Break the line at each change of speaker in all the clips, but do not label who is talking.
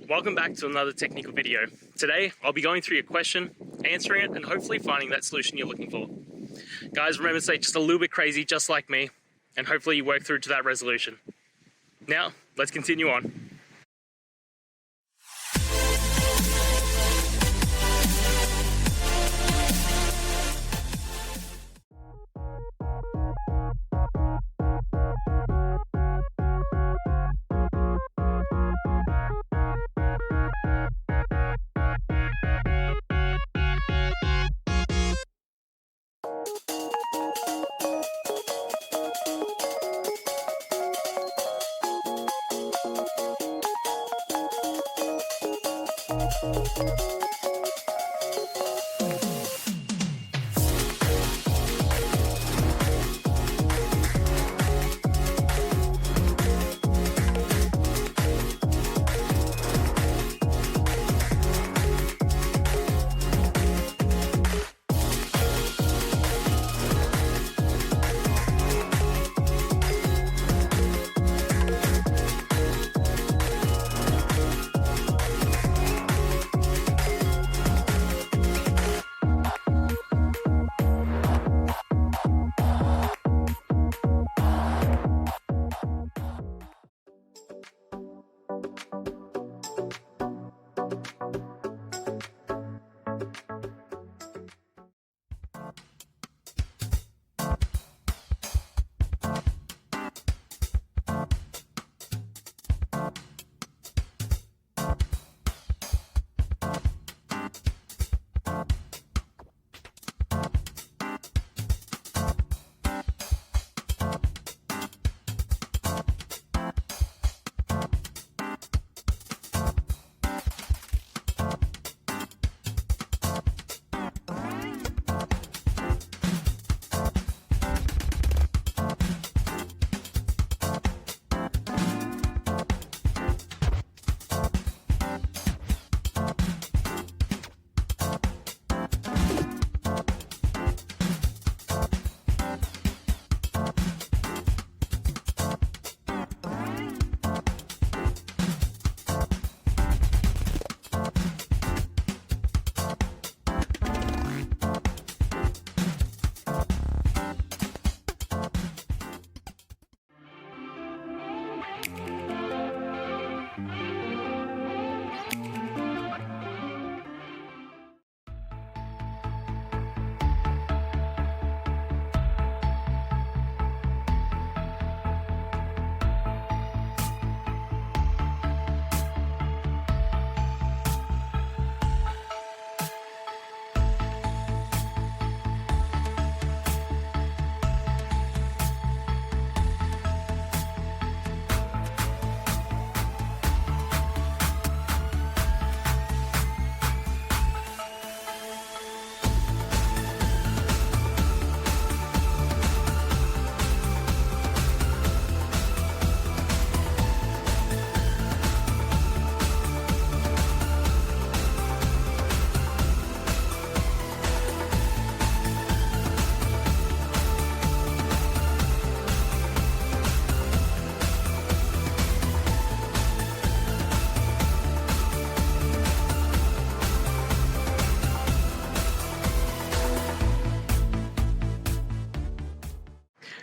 Welcome back to another technical video. Today, I'll be going through your question, answering it, and hopefully finding that solution you're looking for. Guys, remember to stay just a little bit crazy, just like me, and hopefully you work through to that resolution. Now, let's continue on.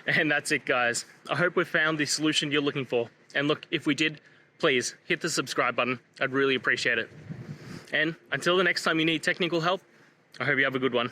And that's it, guys. I hope we found the solution you're looking for. And look, if we did, please hit the subscribe button. I'd really appreciate it. And until the next time you need technical help, I hope you have a good one.